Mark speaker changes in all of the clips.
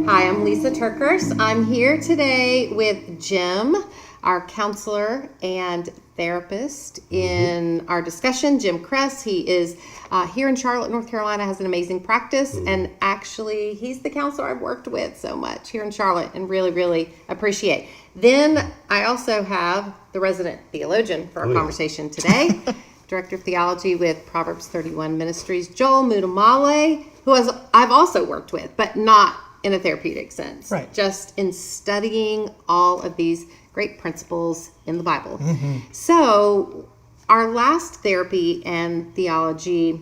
Speaker 1: Hi, I'm Lysa TerKeurst. I'm here today with Jim, our counselor and therapist in our discussion. Jim Kress, he is here in Charlotte, North Carolina, has an amazing practice, and actually he's the counselor I've worked with so much here in Charlotte and really, really appreciate. Then I also have the resident theologian for our conversation today, Director of Theology with Proverbs 31 Ministries, Joel Muddamalle, who I've also worked with, but not in a therapeutic sense,
Speaker 2: right?
Speaker 1: Just in studying all of these great principles in the Bible. So our last therapy and theology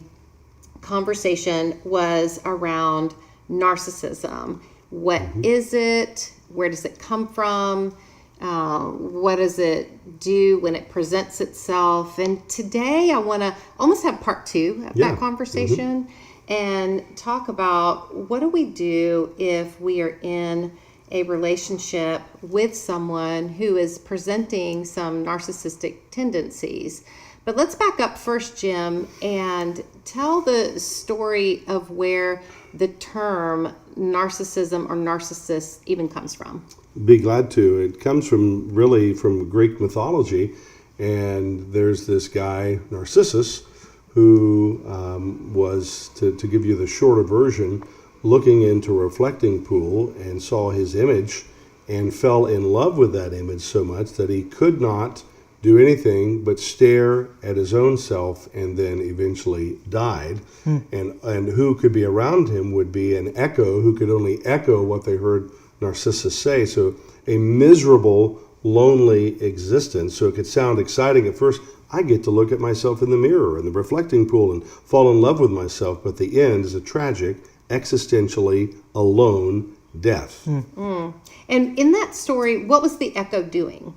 Speaker 1: conversation was around narcissism. What is it? Where does it come from? What does it do when it presents itself? And today I want to almost have part two of that conversation and talk about what do we do if we are in a relationship with someone who is presenting some narcissistic tendencies. But let's back up first, Jim, and tell the story of where the term narcissism or narcissist even comes from.
Speaker 3: Be glad to. It comes from Greek mythology, and there's this guy, Narcissus, who was, to give you the shorter version, looking into a reflecting pool and saw his image and fell in love with that image so much that he could not do anything but stare at his own self, and then eventually died. And who could be around him would be an echo who could only echo what they heard Narcissus say. So a miserable, lonely existence. So it could sound exciting at first. I get to look at myself in the mirror in the reflecting pool and fall in love with myself, but the end is a tragic, existentially alone death.
Speaker 1: And in that story, what was the echo doing?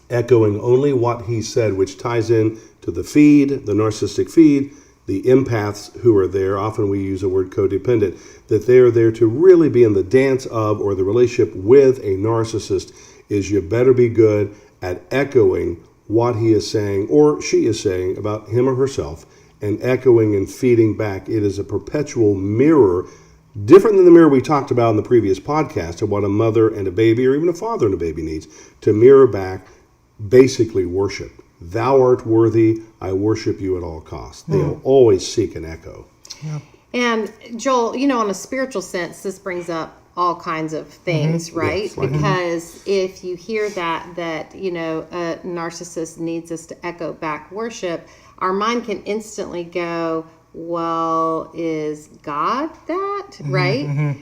Speaker 3: Echoing only what he said, which ties in to the feed, the narcissistic feed, the empaths who are there. Often we use the word codependent, that they are there to really be in the dance of or the relationship with a narcissist. Is you better be good at echoing what he is saying or she is saying about him or herself, and echoing and feeding back. It is a perpetual mirror, different than the mirror we talked about in the previous podcast of what a mother and a baby or even a father and a baby needs, to mirror back basically worship. Thou art worthy, I worship you at all costs. They'll always seek an echo.
Speaker 2: Yeah.
Speaker 1: And Joel, in a spiritual sense, this brings up all kinds of things, right?
Speaker 3: Yes,
Speaker 1: because if you hear that a narcissist needs us to echo back worship, our mind can instantly go, well, is God that, right?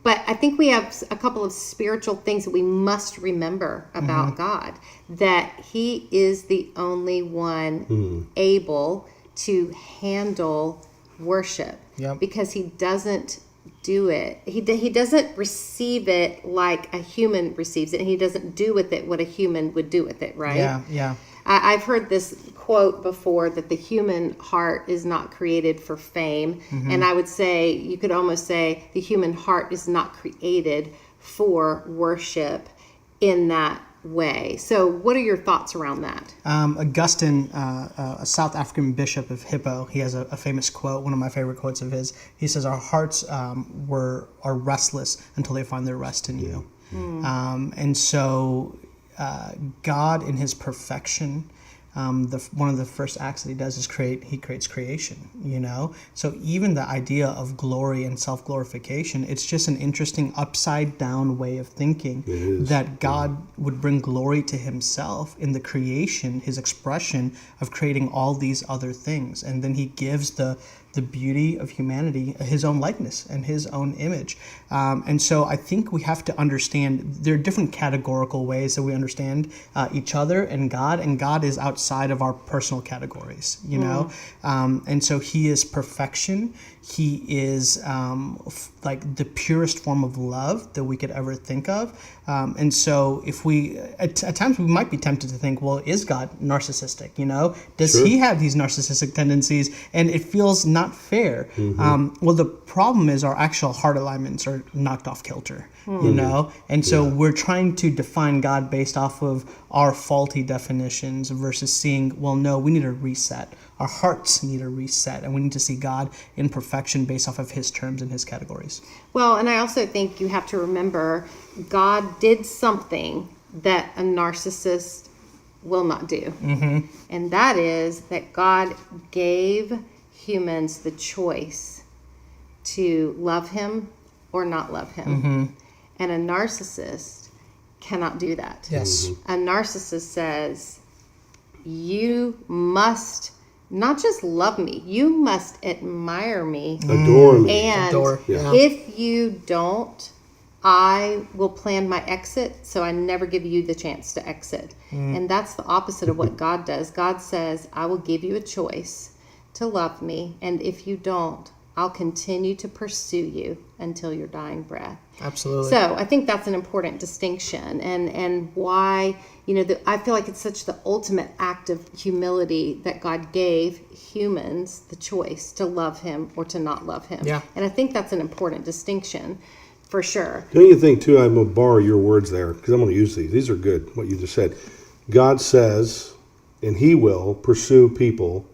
Speaker 1: But I think we have a couple of spiritual things that we must remember about God, that he is the only one able to handle worship, because he doesn't do it. He doesn't receive it like a human receives it, and he doesn't do with it what a human would do with it, right?
Speaker 2: Yeah.
Speaker 1: I've heard this quote before, that the human heart is not created for fame. And I would say, you could almost say, the human heart is not created for worship in that way. So what are your thoughts around that?
Speaker 2: Augustine, a South African bishop of Hippo, he has a famous quote, one of my favorite quotes of his. He says, our hearts are restless until they find their rest in you. And so God, in his perfection, one of the first acts that he does is he creates creation, So even the idea of glory and self-glorification, it's just an interesting upside down way of thinking that God would bring glory to himself in the creation, his expression of creating all these other things. And then he gives the beauty of humanity his own likeness and his own image. And so I think we have to understand there are different categorical ways that we understand each other and God is outside of our personal categories, and so he is perfection. He is like the purest form of love that we could ever think of. And so if we, at times we might be tempted to think, well, is God narcissistic? Does he have these narcissistic tendencies? And it feels not not fair. Well, the problem is our actual heart alignments are knocked off kilter, you know? And so we're trying to define God based off of our faulty definitions versus seeing, well, no, we need a reset. Our hearts need a reset, and we need to see God in perfection based off of his terms and his categories.
Speaker 1: Well, and I also think you have to remember God did something that a narcissist will not do. And that is that God gave humans the choice to love him or not love him. And a narcissist cannot do that.
Speaker 2: Yes.
Speaker 1: A narcissist says, you must not just love me, you must admire me.
Speaker 3: Adore me.
Speaker 1: And
Speaker 2: Adore, yeah.
Speaker 1: if you don't, I will plan my exit, so I never give you the chance to exit. And that's the opposite of what God does. God says, I will give you a choice to love me, and if you don't, I'll continue to pursue you until your dying breath.
Speaker 2: Absolutely.
Speaker 1: So I think that's an important distinction, and why, I feel like it's such the ultimate act of humility that God gave humans the choice to love him or to not love him.
Speaker 2: Yeah.
Speaker 1: And I think that's an important distinction for sure.
Speaker 3: Don't you think, too, I'm going to borrow your words there, because I'm going to use these. These are good, what you just said. God says, and he will pursue people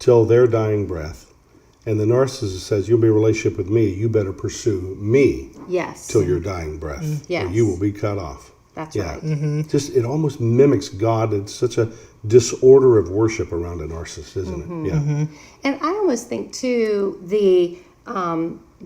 Speaker 3: till their dying breath. And the narcissist says, you'll be in a relationship with me, you better pursue me
Speaker 1: Yes.
Speaker 3: till your dying breath,
Speaker 1: Yes.
Speaker 3: or you will be cut off.
Speaker 1: That's right.
Speaker 3: Just, it almost mimics God. It's such a disorder of worship around a narcissist, isn't it? Yeah.
Speaker 1: And I almost think, too, the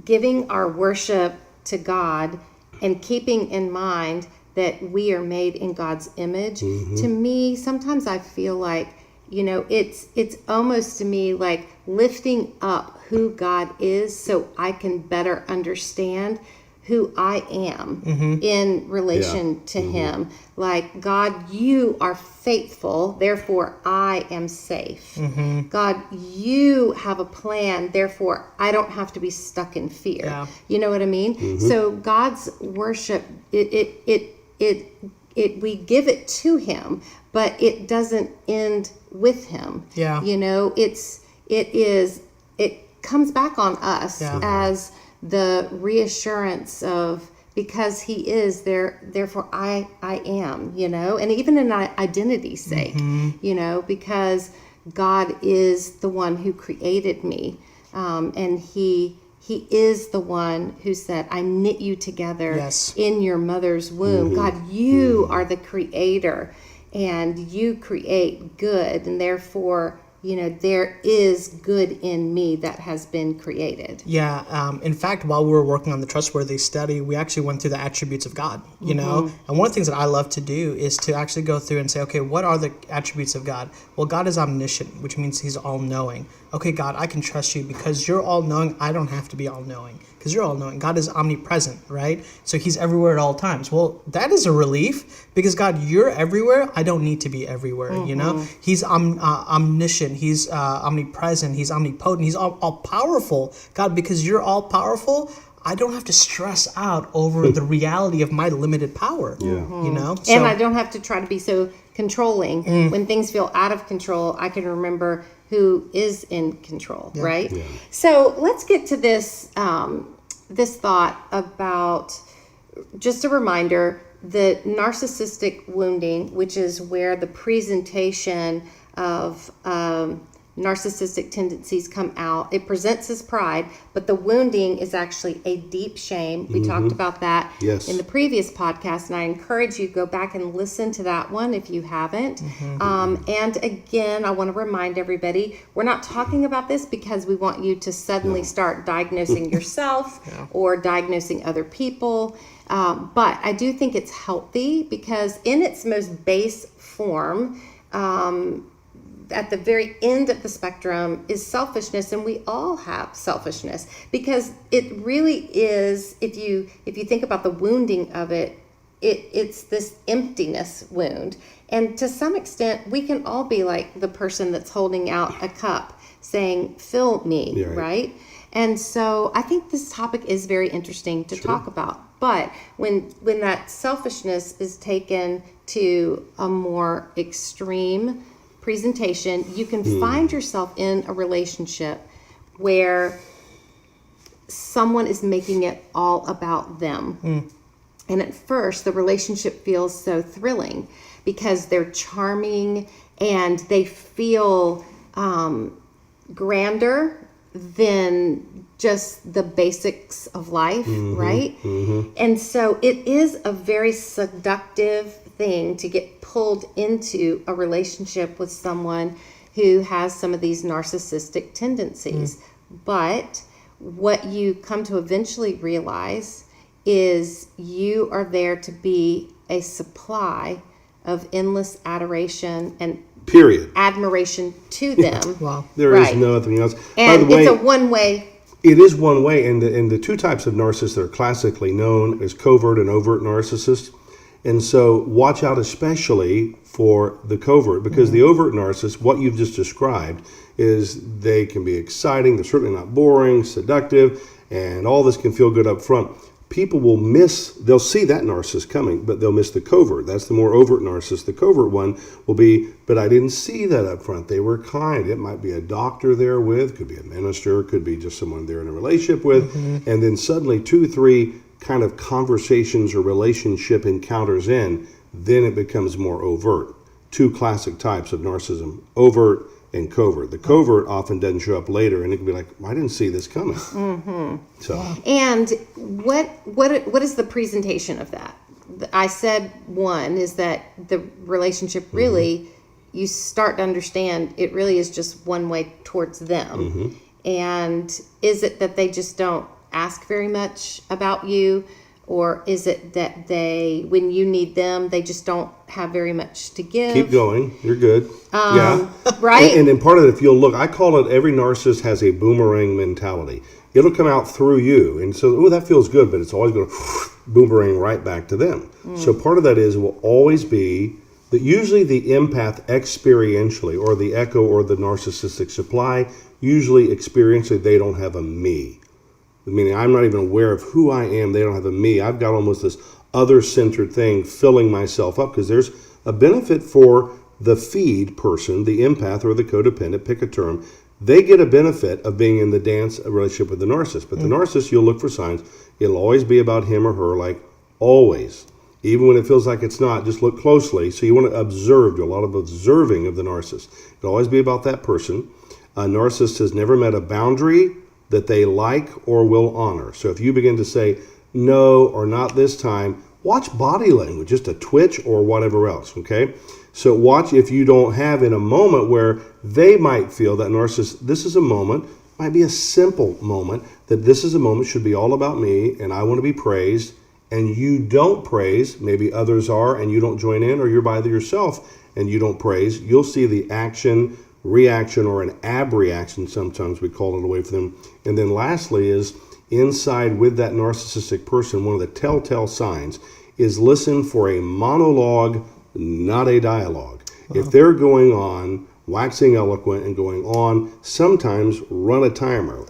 Speaker 1: giving our worship to God and keeping in mind that we are made in God's image, to me, sometimes I feel like, it's almost to me like lifting up who God is so I can better understand who I am in relation to him. Like, God, you are faithful, therefore I am safe. God, you have a plan, therefore I don't have to be stuck in fear.
Speaker 2: Yeah.
Speaker 1: You know what I mean? So God's worship, we give it to him, but it doesn't end with him.
Speaker 2: Yeah.
Speaker 1: It comes back on us as the reassurance of, because he is there, therefore I am, and even in identity's sake, because God is the one who created me, and he is the one who said, I knit you together in your mother's womb. God, you are the creator, and you create good, and therefore, there is good in me that has been created.
Speaker 2: Yeah. In fact, while we were working on the trustworthy study, we actually went through the attributes of God, and one of the things that I love to do is to actually go through and say, okay, what are the attributes of God? Well, God is omniscient, which means he's all-knowing. Okay, God, I can trust you because you're all-knowing. I don't have to be all-knowing because you're all-knowing. God is omnipresent, right? So he's everywhere at all times. Well, that is a relief because, God, you're everywhere. I don't need to be everywhere, He's omniscient. He's omnipresent. He's omnipotent. He's all-powerful. God, because you're all-powerful, I don't have to stress out over the reality of my limited power, So,
Speaker 1: And I don't have to try to be so controlling. When things feel out of control, I can remember who is in control, right? Yeah. So let's get to this this thought about, just a reminder, the narcissistic wounding, which is where the presentation of narcissistic tendencies come out. It presents as pride, but the wounding is actually a deep shame. We talked about that in the previous podcast, and I encourage you to go back and listen to that one if you haven't. And again, I want to remind everybody, we're not talking about this because we want you to suddenly start diagnosing yourself or diagnosing other people. But I do think it's healthy because in its most base form, at the very end of the spectrum is selfishness, and we all have selfishness because it really is, if you think about the wounding of it, it's this emptiness wound. And to some extent, we can all be like the person that's holding out a cup saying, fill me, right? And so I think this topic is very interesting to talk about. But when that selfishness is taken to a more extreme presentation, you can find yourself in a relationship where someone is making it all about them. And at first, the relationship feels so thrilling because they're charming and they feel grander than just the basics of life, right? And so it is a very seductive thing to get pulled into a relationship with someone who has some of these narcissistic tendencies. But what you come to eventually realize is you are there to be a supply of endless adoration and
Speaker 3: Period.
Speaker 1: admiration to them.
Speaker 2: Wow.
Speaker 3: There is
Speaker 1: Right.
Speaker 3: nothing else.
Speaker 1: And
Speaker 3: By the way,
Speaker 1: it's a one-way.
Speaker 3: it is one way, and the two types of narcissists that are classically known as covert and overt narcissists. And so watch out especially for the covert, because the overt narcissist, what you've just described, is they can be exciting, they're certainly not boring, seductive, and all this can feel good up front. People will they'll see that narcissist coming, but they'll miss the covert. That's the more overt narcissist. The covert one will be, but I didn't see that up front. They were kind. It might be a doctor there with, could be a minister, could be just someone they're in a relationship with. And then suddenly 2, 3 kind of conversations or relationship encounters in, then it becomes more overt. Two classic types of narcissism, overt and covert. The covert often doesn't show up later, and it can be like, I didn't see this coming. So,
Speaker 1: And what is the presentation of that? I said one is that the relationship really, you start to understand it really is just one way towards them. And is it that they just don't ask very much about you? Or is it that they, when you need them, they just don't have very much to give?
Speaker 3: keep going. You're good. Yeah.
Speaker 1: Right?
Speaker 3: And then part of it, if you'll look, I call it every narcissist has a boomerang mentality. It'll come out through you. And so, oh, that feels good, but it's always going to boomerang right back to them. So part of that is it will always be that usually the empath experientially, or the echo or the narcissistic supply, usually experientially they don't have a me. Meaning I'm not even aware of who I am. They don't have a me. I've got almost this other-centered thing filling myself up, because there's a benefit for the feed person, the empath or the codependent, pick a term. They get a benefit of being in the dance relationship with the narcissist. But the narcissist, you'll look for signs. It'll always be about him or her, like always. Even when it feels like it's not, just look closely. So you want to observe, do a lot of observing of the narcissist. It'll always be about that person. A narcissist has never met a boundary that they like or will honor. So if you begin to say, no, or not this time, watch body language, just a twitch or whatever else, okay? So watch if you don't have in a moment where they might feel that narcissist, this is a moment, might be a simple moment, that this is a moment, should be all about me, and I want to be praised, and you don't praise, maybe others are, and you don't join in, or you're by yourself, and you don't praise, you'll see the action, reaction, or an abreaction, sometimes we call it, away from them. And then lastly is inside with that narcissistic person, one of the telltale signs is listen for a monologue, not a dialogue. If they're going on, waxing eloquent and going on, sometimes run a timer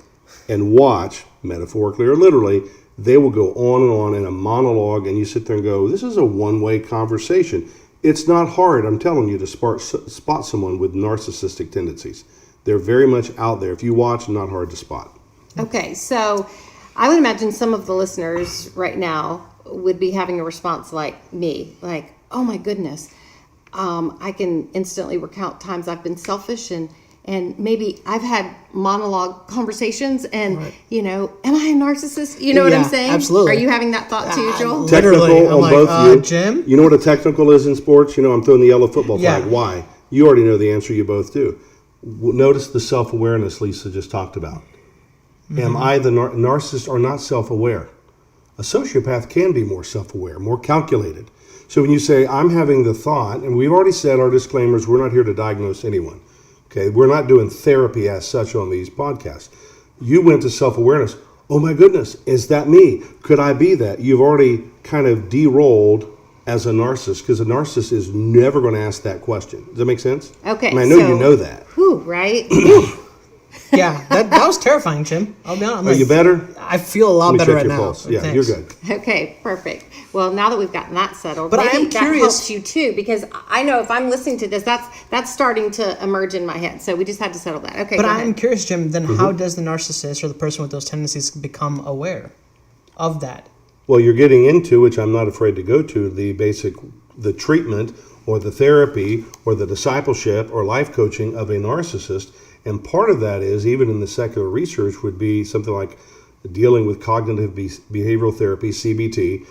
Speaker 3: and watch, metaphorically or literally, they will go on in a monologue, and you sit there and go, this is a one-way conversation. It's not hard, I'm telling you, to spot someone with narcissistic tendencies. They're very much out there. If you watch, not hard to spot.
Speaker 1: Okay, so I would imagine some of the listeners right now would be having a response like me, like, oh my goodness, I can instantly recount times I've been selfish and maybe I've had monologue conversations and, you know, am I a narcissist? You know what I'm saying?
Speaker 2: Absolutely.
Speaker 1: Are you having that thought too, Joel?
Speaker 2: Literally,
Speaker 3: Technical
Speaker 2: I'm
Speaker 3: on both you.
Speaker 2: Jim?
Speaker 3: You know what a technical is in sports? You know, I'm throwing the yellow football flag.
Speaker 2: Yeah.
Speaker 3: Why? You already know the answer. You both do. Notice the self-awareness Lisa just talked about. Am I the narcissist or not self-aware? A sociopath can be more self-aware, more calculated. So when you say, I'm having the thought, and we've already said our disclaimers, we're not here to diagnose anyone. Okay, we're not doing therapy as such on these podcasts. You went to self-awareness. Oh my goodness, is that me? Could I be that? You've already kind of de-rolled as a narcissist, because a narcissist is never going to ask that question. Does that make sense?
Speaker 1: Okay,
Speaker 3: I mean, I know
Speaker 1: so-
Speaker 3: you know that.
Speaker 1: Whew, right?
Speaker 2: Yeah, that was terrifying, Jim. I'll be honest.
Speaker 3: Are you better?
Speaker 2: I feel a lot
Speaker 3: Let me
Speaker 2: better
Speaker 3: check
Speaker 2: right
Speaker 3: your
Speaker 2: now.
Speaker 3: pulse. Yeah,
Speaker 2: Thanks.
Speaker 3: you're good.
Speaker 1: Okay, perfect. Well, now that we've gotten that settled,
Speaker 2: But I
Speaker 1: maybe
Speaker 2: am
Speaker 1: that
Speaker 2: curious-
Speaker 1: helps you too, because I know if I'm listening to this, that's starting to emerge in my head. So we just had to settle that. Okay,
Speaker 2: But
Speaker 1: go
Speaker 2: I'm
Speaker 1: ahead.
Speaker 2: curious, Jim, then how does the narcissist or the person with those tendencies become aware of that?
Speaker 3: Well, you're getting into, which I'm not afraid to go to, the treatment or the therapy or the discipleship or life coaching of a narcissist. And part of that is, even in the secular research, would be something like dealing with cognitive behavioral therapy, CBT.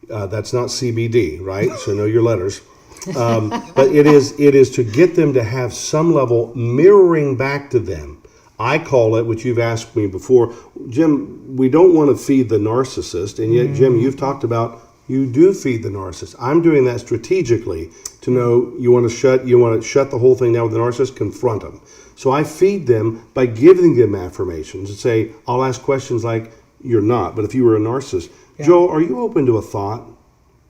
Speaker 3: That's not CBD, right? So know your letters. But it is to get them to have some level mirroring back to them. I call it, which you've asked me before, Jim, we don't want to feed the narcissist. And yet, Jim, you've talked about you do feed the narcissist. I'm doing that strategically to know you want to shut the whole thing down with the narcissist, confront them. So I feed them by giving them affirmations and say, I'll ask questions like, you're not, but if you were a narcissist, Joel, are you open to a thought?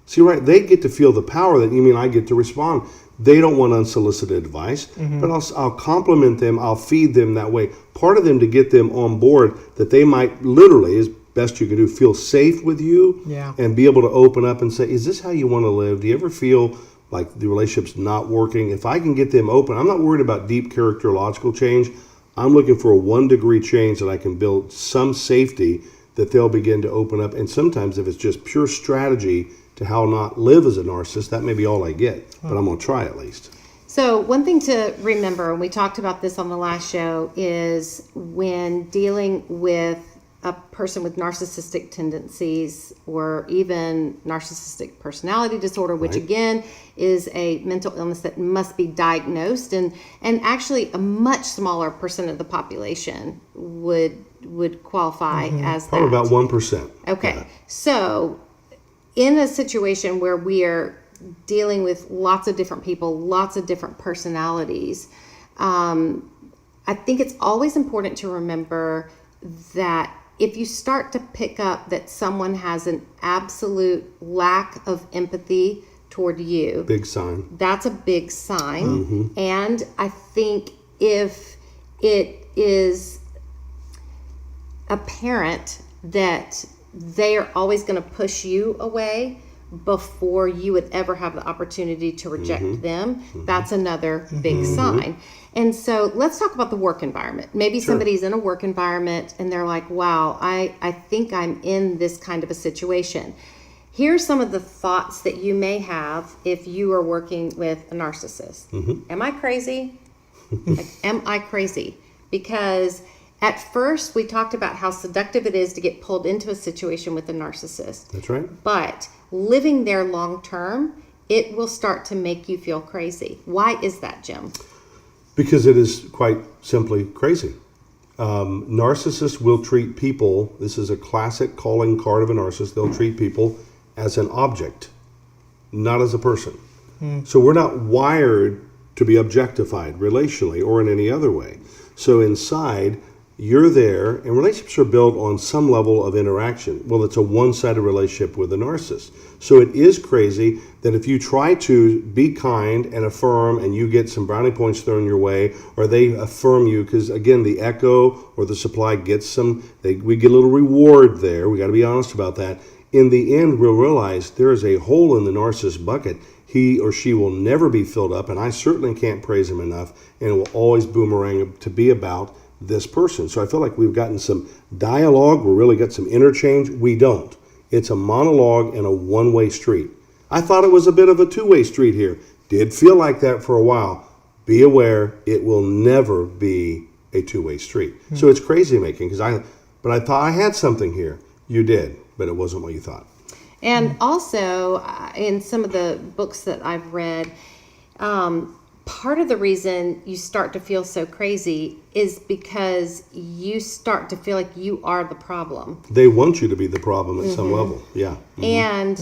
Speaker 3: See, right, they get to feel the power that you mean I get to respond. They don't want unsolicited advice, but I'll compliment them, I'll feed them that way. Part of them to get them on board that they might literally, as best you can do, feel safe with you and be able to open up and say, is this how you want to live? Do you ever feel like the relationship's not working? If I can get them open, I'm not worried about deep characterological change. I'm looking for a 1 degree change that I can build some safety that they'll begin to open up. And sometimes if it's just pure strategy to how not live as a narcissist, that may be all I get, but I'm going to try at least.
Speaker 1: So one thing to remember, and we talked about this on the last show, is when dealing with a person with narcissistic tendencies or even narcissistic personality disorder, which again is a mental illness that must be diagnosed, and actually a much smaller percent of the population would qualify as that.
Speaker 3: Probably about 1%.
Speaker 1: Okay, so in a situation where we are dealing with lots of different people, lots of different personalities, I think it's always important to remember that if you start to pick up that someone has an absolute lack of empathy toward you,
Speaker 3: Big sign.
Speaker 1: that's a big sign. And I think if it is apparent that they are always going to push you away before you would ever have the opportunity to reject them, that's another big sign. And so let's talk about the work environment. Maybe somebody's in a work environment and they're like, wow, I think I'm in this kind of a situation. Here's some of the thoughts that you may have if you are working with a narcissist. Am I crazy? Am I crazy? Because at first we talked about how seductive it is to get pulled into a situation with a narcissist.
Speaker 3: That's right.
Speaker 1: But living there long term, it will start to make you feel crazy. Why is that, Jim?
Speaker 3: Because it is quite simply crazy. Narcissists will treat people, this is a classic calling card of a narcissist, they'll treat people as an object, not as a person. So we're not wired to be objectified relationally or in any other way. So inside, you're there, and relationships are built on some level of interaction. Well, it's a one-sided relationship with a narcissist. So it is crazy that if you try to be kind and affirm and you get some brownie points thrown your way, or they affirm you, because again, the echo or the supply gets we get a little reward there. We got to be honest about that. In the end, we'll realize there is a hole in the narcissist bucket. He or she will never be filled up, and I certainly can't praise him enough, and it will always boomerang to be about this person. So I feel like we've gotten some dialogue, we really got some interchange. We don't. It's a monologue and a one-way street. I thought it was a bit of a two-way street here. Did feel like that for a while. Be aware, it will never be a two-way street. So it's crazy making, but I thought I had something here. You did, but it wasn't what you thought.
Speaker 1: And also, in some of the books that I've read, part of the reason you start to feel so crazy is because you start to feel like you are the problem.
Speaker 3: They want you to be the problem at some level. Yeah.
Speaker 1: And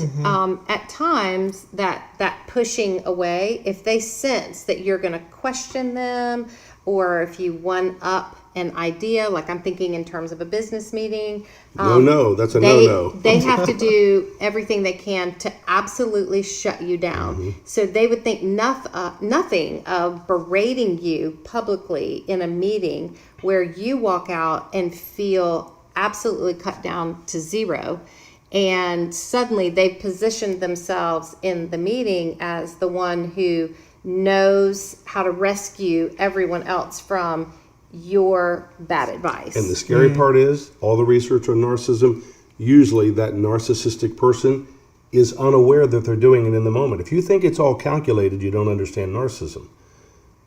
Speaker 1: at times that pushing away, if they sense that you're going to question them, or if you one up an idea, like I'm thinking in terms of a business meeting.
Speaker 3: No, that's a no-no.
Speaker 1: They have to do everything they can to absolutely shut you down. So they would think nothing of berating you publicly in a meeting where you walk out and feel absolutely cut down to zero. And suddenly they've positioned themselves in the meeting as the one who knows how to rescue everyone else from your bad advice.
Speaker 3: And the scary part is, all the research on narcissism, usually that narcissistic person is unaware that they're doing it in the moment. If you think it's all calculated, you don't understand narcissism.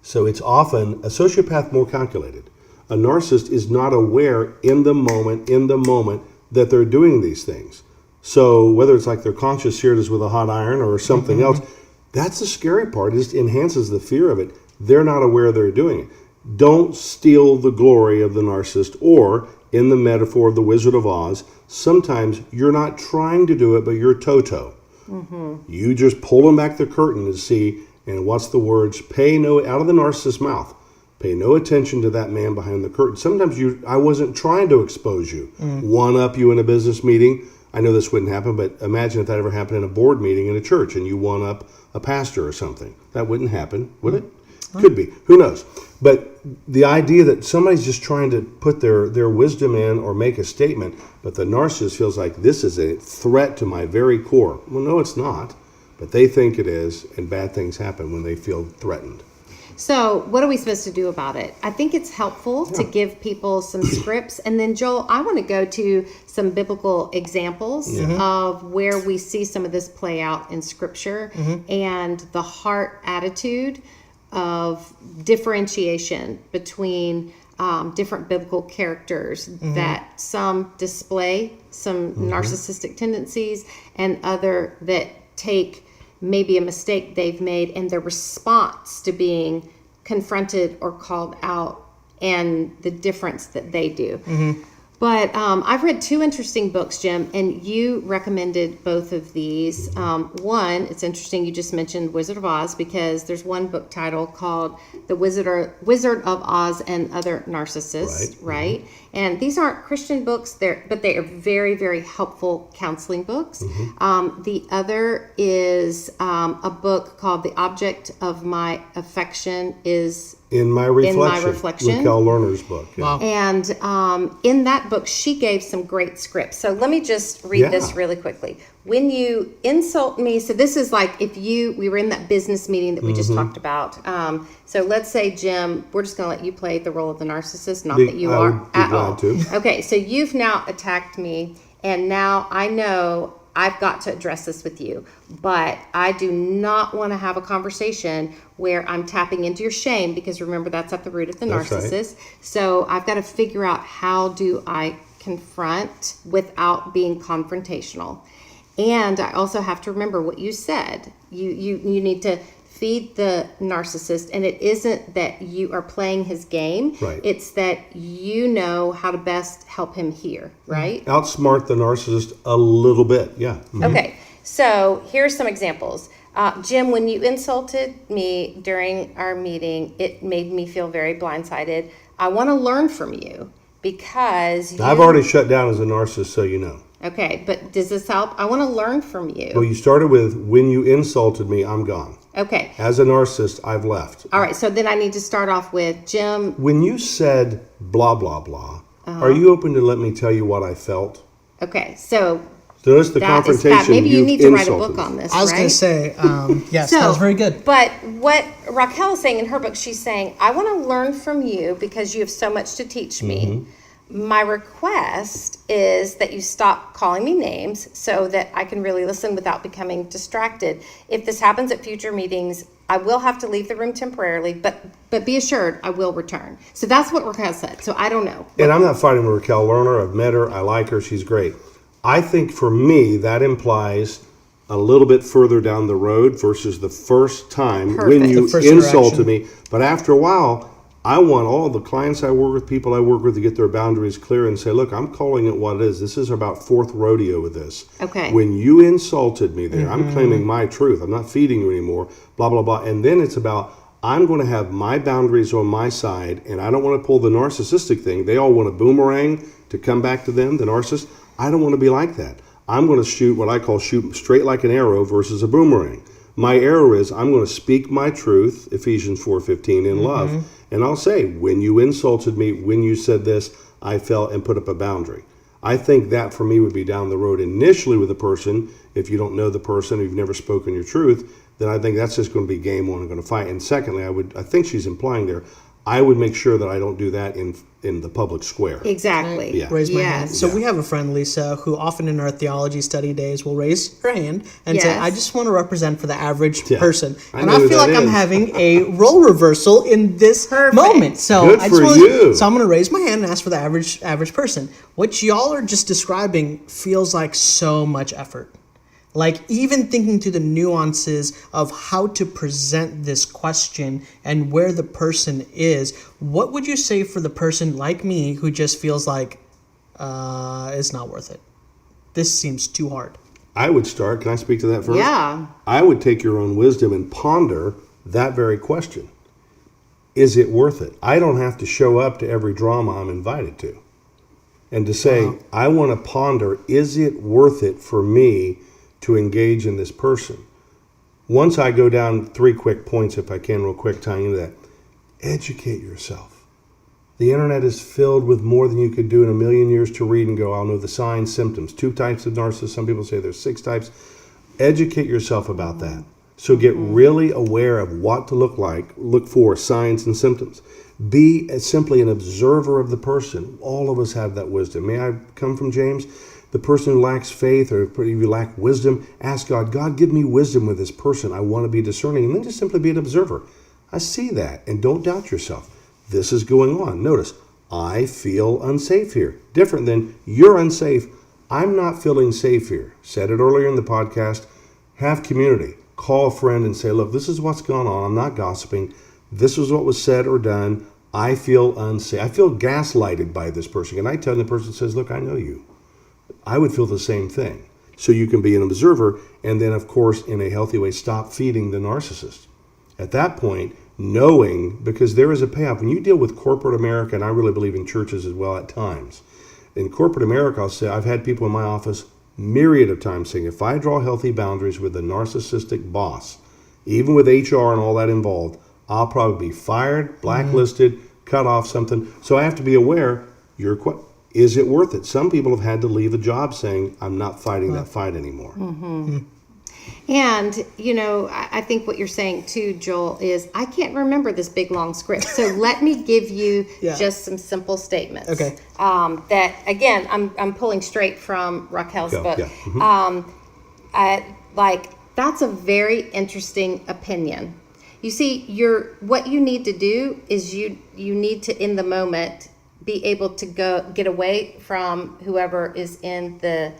Speaker 3: So it's often a sociopath more calculated. A narcissist is not aware in the moment that they're doing these things. So whether it's like their conscience seared us with a hot iron or something else, that's the scary part. It just enhances the fear of it. They're not aware they're doing it. Don't steal the glory of the narcissist, or in the metaphor of the Wizard of Oz, sometimes you're not trying to do it, but you're Toto. You just pull back the curtain to see, and what's the words? Out of the narcissist's mouth. Pay no attention to that man behind the curtain. Sometimes I wasn't trying to expose you. One up you in a business meeting. I know this wouldn't happen, but imagine if that ever happened in a board meeting in a church and you one up a pastor or something. That wouldn't happen, would it? Could be. Who knows? But the idea that somebody's just trying to put their wisdom in or make a statement, but the narcissist feels like this is a threat to my very core. Well, no, it's not. But they think it is, and bad things happen when they feel threatened.
Speaker 1: So what are we supposed to do about it? I think it's helpful to give people some scripts. And then, Joel, I want to go to some biblical examples of where we see some of this play out in Scripture and the heart attitude of differentiation between different biblical characters, that some display some narcissistic tendencies and other that take maybe a mistake they've made and their response to being confronted or called out and the difference that they do. But I've read two interesting books, Jim, and you recommended both of these. One, it's interesting you just mentioned Wizard of Oz, because there's one book title called The Wizard of Oz and Other Narcissists, right? And these aren't Christian books, but they are very, very helpful counseling books. The other is a book called The Object of My Affection is
Speaker 3: In My Reflection. Raquel Lerner's book.
Speaker 2: Wow.
Speaker 1: And in that book, she gave some great scripts. So let me just read this really quickly. When you insult me, so this is like we were in that business meeting that we just talked about. So let's say, Jim, we're just going to let you play the role of the narcissist, not that you are at all. Okay, so you've now attacked me, and now I know I've got to address this with you, but I do not want to have a conversation where I'm tapping into your shame, because remember, that's at the root of the narcissist. Right. So I've got to figure out, how do I confront without being confrontational? And I also have to remember what you said. You need to feed the narcissist, and it isn't that you are playing his game.
Speaker 3: Right.
Speaker 1: It's that you know how to best help him hear, right?
Speaker 3: Outsmart the narcissist a little bit,
Speaker 1: Okay, so here's some examples. Jim, when you insulted me during our meeting, it made me feel very blindsided. I want to learn from you, because
Speaker 3: I've already shut down as a narcissist, so you know.
Speaker 1: Okay, but does this help? I want to learn from you.
Speaker 3: Well, you started with, when you insulted me, I'm gone.
Speaker 1: Okay.
Speaker 3: As a narcissist, I've left.
Speaker 1: All right, so then I need to start off with, Jim.
Speaker 3: When you said blah, blah, blah, are you open to let me tell you what I felt?
Speaker 1: Okay, so
Speaker 3: notice the confrontation.
Speaker 1: Maybe you need to write a book on this,
Speaker 2: I was going to say, yes, that was very good.
Speaker 1: But what Raquel is saying in her book, she's saying, I want to learn from you because you have so much to teach me. My request is that you stop calling me names so that I can really listen without becoming distracted. If this happens at future meetings, I will have to leave the room temporarily, but be assured I will return. So that's what Raquel said. So I don't know.
Speaker 3: And I'm not fighting with Raquel Lerner. I've met her. I like her. She's great. I think for me, that implies a little bit further down the road versus the first time when you insulted me. But after a while, I want all the clients I work with, people I work with, to get their boundaries clear and say, look, I'm calling it what it is. This is about fourth rodeo with this.
Speaker 1: Okay.
Speaker 3: When you insulted me there, I'm claiming my truth. I'm not feeding you anymore, blah, blah, blah. And then it's about, I'm going to have my boundaries on my side, and I don't want to pull the narcissistic thing. They all want a boomerang to come back to them, the narcissist. I don't want to be like that. I'm going to shoot what I call shoot straight like an arrow versus a boomerang. My arrow is I'm going to speak my truth, Ephesians 4:15, in love. And I'll say, when you insulted me, when you said this, I felt and put up a boundary. I think that for me would be down the road initially with a person. If you don't know the person, or you've never spoken your truth, then I think that's just going to be game on and going to fight. And secondly, I think she's implying there, I would make sure that I don't do that in the public square.
Speaker 1: Exactly.
Speaker 3: Yeah.
Speaker 2: Raise my hand.
Speaker 1: Yes.
Speaker 2: So we have a friend, Lisa, who often in our theology study days will raise her hand and say,
Speaker 1: Yes.
Speaker 2: I just want to represent for the average
Speaker 3: Yeah.
Speaker 2: person.
Speaker 3: I
Speaker 2: And
Speaker 3: know
Speaker 2: I
Speaker 3: who
Speaker 2: feel
Speaker 3: that
Speaker 2: like I'm
Speaker 3: is.
Speaker 2: having a role reversal in this
Speaker 1: Perfect.
Speaker 2: moment. So
Speaker 3: Good
Speaker 2: I just
Speaker 3: for
Speaker 2: wanna-
Speaker 3: you.
Speaker 2: So I'm going to raise my hand and ask for the average person. What y'all are just describing feels like so much effort. Like even thinking through the nuances of how to present this question and where the person is, what would you say for the person like me who just feels like it's not worth it? This seems too hard.
Speaker 3: I would start. Can I speak to that first?
Speaker 1: Yeah.
Speaker 3: I would take your own wisdom and ponder that very question. Is it worth it? I don't have to show up to every drama I'm invited to. And to say, I want to ponder, is it worth it for me to engage in this person? Once I go down 3 quick points, if I can, real quick, tying into that. Educate yourself. The internet is filled with more than you could do in a million years to read and go, I'll know the signs, symptoms. 2 types of narcissists. Some people say there's 6 types. Educate yourself about that. So get really aware of what to look for signs and symptoms. Be simply an observer of the person. All of us have that wisdom. May I come from James? The person who lacks faith, or if you lack wisdom, ask God, God, give me wisdom with this person. I want to be discerning. And then just simply be an observer. I see that. And don't doubt yourself. This is going on. Notice, I feel unsafe here. Different than you're unsafe. I'm not feeling safe here. Said it earlier in the podcast. Have community. Call a friend and say, look, this is what's going on. I'm not gossiping. This is what was said or done. I feel unsafe. I feel gaslighted by this person. And I tell the person says, look, I know you. I would feel the same thing. So you can be an observer and then, of course, in a healthy way, stop feeding the narcissist. At that point, knowing, because there is a payoff. When you deal with corporate America, and I really believe in churches as well at times, in corporate America, I'll say I've had people in my office myriad of times saying, if I draw healthy boundaries with a narcissistic boss, even with HR and all that involved, I'll probably be fired, blacklisted, cut off something. So I have to be aware, is it worth it? Some people have had to leave a job saying, I'm not fighting that fight anymore.
Speaker 1: And, I think what you're saying too, Joel, is I can't remember this big long script. So let me give you just some simple statements.
Speaker 2: Okay.
Speaker 1: That, again, I'm pulling straight from Raquel's book.
Speaker 3: Yeah.
Speaker 1: That's a very interesting opinion. You see, what you need to do is you need to, in the moment, be able to get away from whoever is in the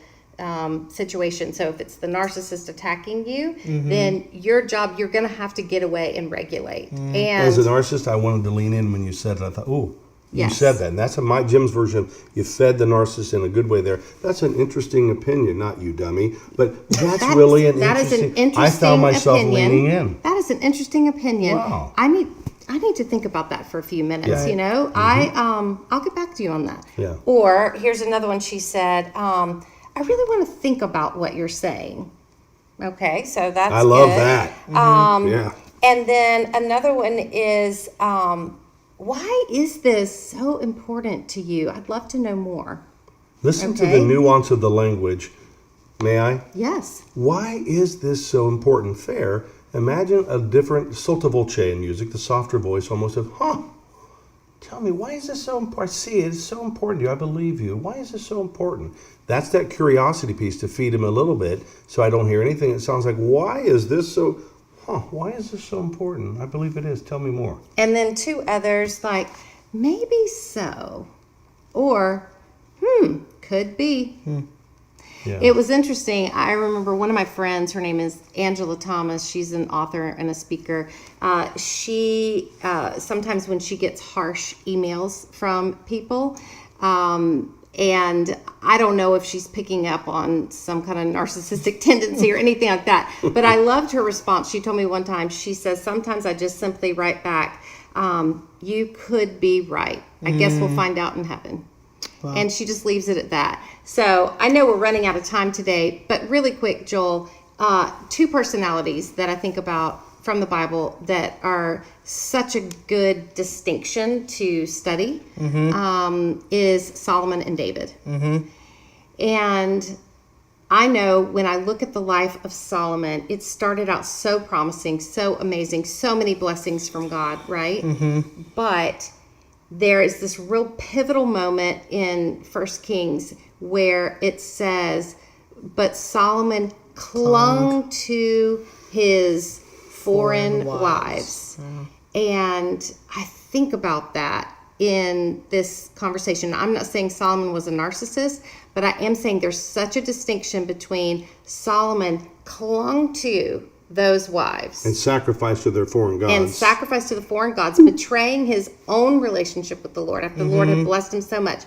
Speaker 1: situation. So if it's the narcissist attacking you, then your job, you're going to have to get away and regulate. And
Speaker 3: as a narcissist, I wanted to lean in when you said it. I thought, you
Speaker 1: Yes.
Speaker 3: said that. And that's Jim's version of you fed the narcissist in a good way there. That's an interesting opinion, not you, dummy. But that's really an
Speaker 1: that is
Speaker 3: interesting.
Speaker 1: an interesting
Speaker 3: I found myself
Speaker 1: opinion.
Speaker 3: leaning in.
Speaker 1: That is an interesting opinion.
Speaker 3: Wow.
Speaker 1: I need to think about that for a few minutes.
Speaker 3: Yeah.
Speaker 1: I'll get back to you on that.
Speaker 3: Yeah.
Speaker 1: Or here's another one. She said, I really want to think about what you're saying. Okay, so that's
Speaker 3: I love
Speaker 1: good.
Speaker 3: that. Yeah.
Speaker 1: And then another one is, why is this so important to you? I'd love to know more.
Speaker 3: Listen to
Speaker 1: Okay.
Speaker 3: the nuance of the language. May I?
Speaker 1: Yes.
Speaker 3: Why is this so important? Fair. Imagine a different sotto voce in music, the softer voice almost of, tell me, why is this so important? I see it. It's so important to you. I believe you. Why is this so important? That's that curiosity piece to feed him a little bit so I don't hear anything. It sounds like, why is this so important? I believe it is. Tell me more.
Speaker 1: And then 2 others like, maybe so. Or, could be.
Speaker 3: Yeah.
Speaker 1: It was interesting. I remember one of my friends, her name is Angela Thomas. She's an author and a speaker. She sometimes when she gets harsh emails from people, And I don't know if she's picking up on some kind of narcissistic tendency or anything like that. But I loved her response. She told me one time, she says, sometimes I just simply write back, you could be right. I guess we'll find out in heaven. Wow. And she just leaves it at that. So I know we're running out of time today, but really quick, Joel, 2 personalities that I think about from the Bible that are such a good distinction to study is Solomon and David. And I know when I look at the life of Solomon, it started out so promising, so amazing, so many blessings from God, right? But there is this real pivotal moment in 1 Kings where it says, but Solomon clung to his foreign wives. And I think about that in this conversation. I'm not saying Solomon was a narcissist, but I am saying there's such a distinction between Solomon clung to those wives
Speaker 3: and sacrificed to their foreign gods,
Speaker 1: betraying his own relationship with the Lord after the Lord had blessed him so much.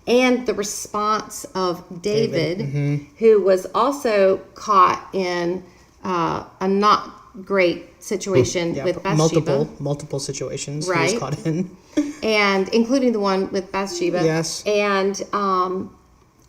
Speaker 1: And the response of David. Who was also caught in a not great situation with Bathsheba.
Speaker 2: Multiple situations he
Speaker 1: right?
Speaker 2: was caught in.
Speaker 1: And including the one with Bathsheba.
Speaker 2: Yes.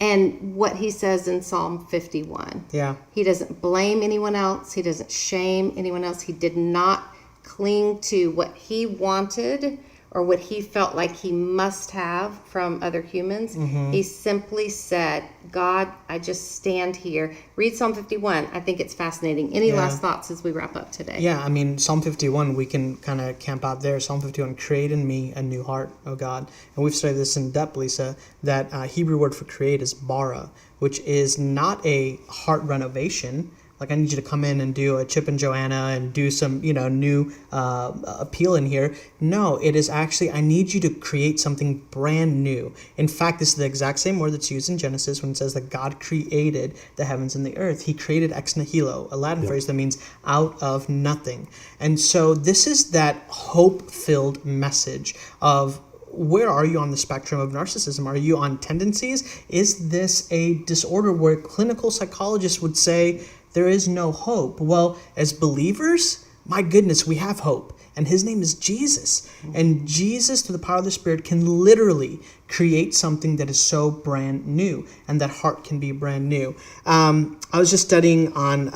Speaker 1: And what he says in Psalm 51.
Speaker 2: Yeah.
Speaker 1: He doesn't blame anyone else. He doesn't shame anyone else. He did not cling to what he wanted or what he felt like he must have from other humans. He simply said, God, I just stand here. Read Psalm 51. I think it's fascinating. Any last thoughts as we wrap up today?
Speaker 2: Yeah, I mean, Psalm 51, we can kind of camp out there. Psalm 51, create in me a new heart, O God. And we've studied this in depth, Lysa, that Hebrew word for create is bara, which is not a heart renovation. Like, I need you to come in and do a Chip and Joanna and do some, new appeal in here. No, it is actually, I need you to create something brand new. In fact, this is the exact same word that's used in Genesis when it says that God created the heavens and the earth. He created ex nihilo, a Latin phrase that means out of nothing. And so this is that hope-filled message of, where are you on the spectrum of narcissism? Are you on tendencies? Is this a disorder where clinical psychologists would say, there is no hope? Well, as believers, my goodness, we have hope. And his name is Jesus. And Jesus, through the power of the Spirit, can literally create something that is so brand new. And that heart can be brand new. I was just studying on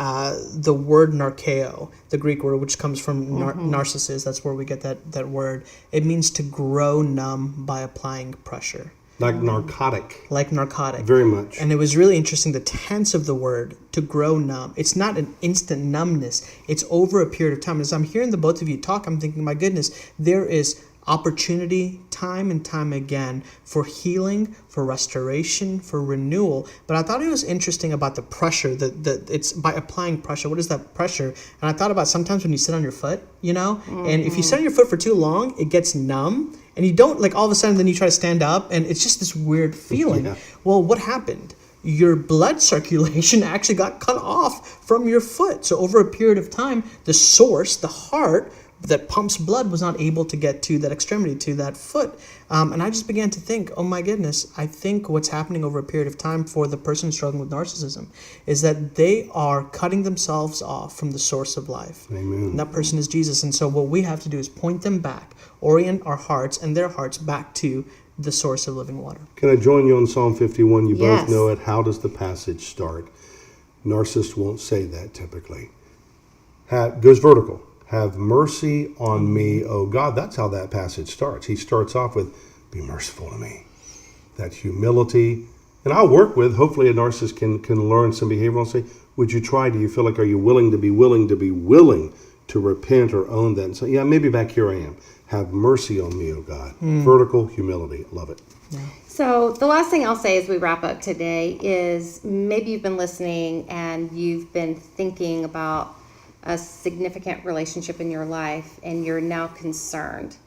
Speaker 2: the word narkeo, the Greek word, which comes from narcissist. That's where we get that word. It means to grow numb by applying pressure.
Speaker 3: Like narcotic.
Speaker 2: Like narcotic.
Speaker 3: Very much.
Speaker 2: And it was really interesting, the tense of the word, to grow numb. It's not an instant numbness. It's over a period of time. As I'm hearing the both of you talk, I'm thinking, my goodness, there is opportunity time and time again for healing, for restoration, for renewal. But I thought it was interesting about the pressure, that it's by applying pressure. What is that pressure? And I thought about sometimes when you sit on your foot, and if you sit on your foot for too long, it gets numb. And you don't, like, all of a sudden, then you try to stand up, and it's just this weird feeling. Yeah. Well, what happened? Your blood circulation actually got cut off from your foot. So over a period of time, the source, the heart that pumps blood, was not able to get to that extremity, to that foot. And I just began to think, oh my goodness, I think what's happening over a period of time for the person struggling with narcissism is that they are cutting themselves off from the source of life.
Speaker 3: Amen.
Speaker 2: And that person is Jesus. And so what we have to do is point them back, orient our hearts and their hearts back to the source of living water.
Speaker 3: Can I join you on Psalm 51? You
Speaker 1: Yes.
Speaker 3: both know it. How does the passage start? Narcissists won't say that typically. Goes vertical. Have mercy on me, O God. That's how that passage starts. He starts off with, be merciful to me. That humility. And I'll work with, hopefully a narcissist can learn some behavior. I'll say, would you try? Do you feel like, are you willing to repent or own that? And say, yeah, maybe back here I am. Have mercy on me, O God. Vertical humility. Love it.
Speaker 2: Yeah.
Speaker 1: So the last thing I'll say as we wrap up today is maybe you've been listening and you've been thinking about a significant relationship in your life, and you're now concerned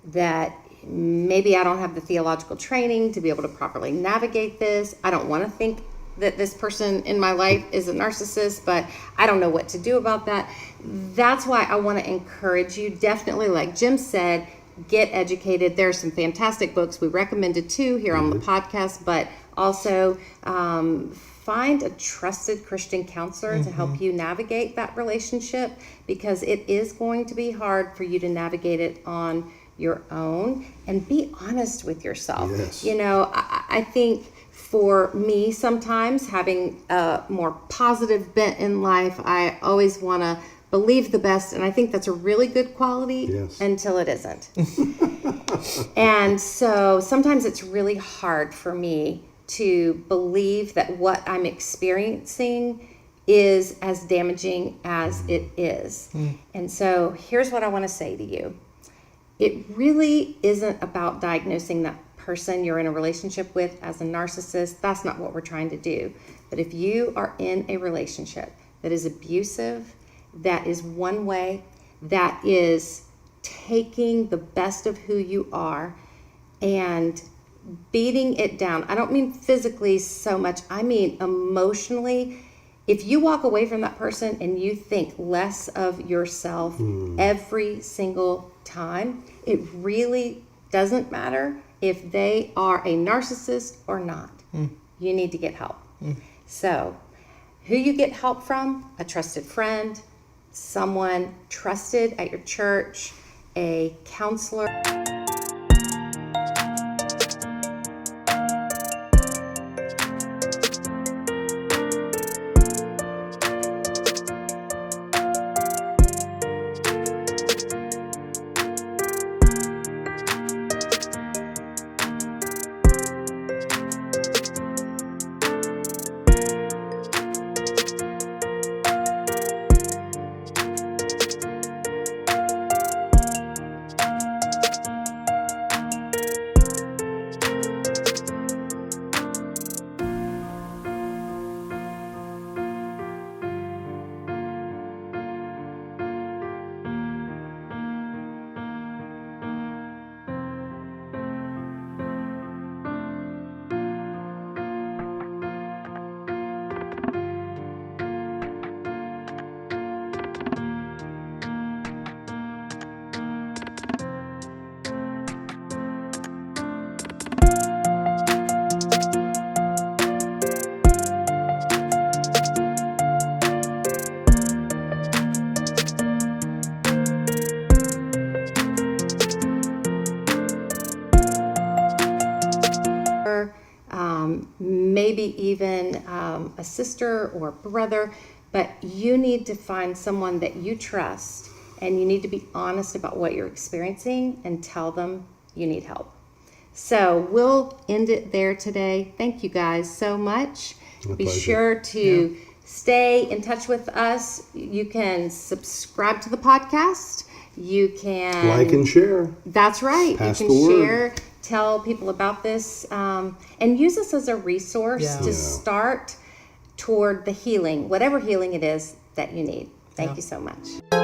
Speaker 1: that maybe I don't have the theological training to be able to properly navigate this. I don't want to think that this person in my life is a narcissist, but I don't know what to do about that. That's why I want to encourage you, definitely, like Jim said, get educated. There are some fantastic books. We recommended 2 here on the podcast, but also find a trusted Christian counselor to help you navigate that relationship, because it is going to be hard for you to navigate it on your own. And be honest with yourself.
Speaker 3: Yes.
Speaker 1: You know, I think for me, sometimes having a more positive bent in life, I always want to believe the best, and I think that's a really good quality until it isn't. And so sometimes it's really hard for me to believe that what I'm experiencing is as damaging as it is. And so here's what I want to say to you. It really isn't about diagnosing that person you're in a relationship with as a narcissist. That's not what we're trying to do. But if you are in a relationship that is abusive, that is one way, that is taking the best of who you are and beating it down. I don't mean physically so much, I mean emotionally. If you walk away from that person and you think less of yourself every single time, it really doesn't matter if they are a narcissist or not. You need to get help. So, who you get help from? A trusted friend, someone trusted at your church, a counselor. Maybe even a sister or brother, but you need to find someone that you trust, and you need to be honest about what you're experiencing and tell them you need help. So we'll end it there today. Thank you guys so much. Be sure to stay in touch with us. You can subscribe to the podcast. You can
Speaker 3: like and share.
Speaker 1: That's right.
Speaker 3: Pass
Speaker 1: you can
Speaker 3: the word.
Speaker 1: share. Tell people about this, and use this as a resource to start toward the healing, whatever healing it is that you need. Thank you so much.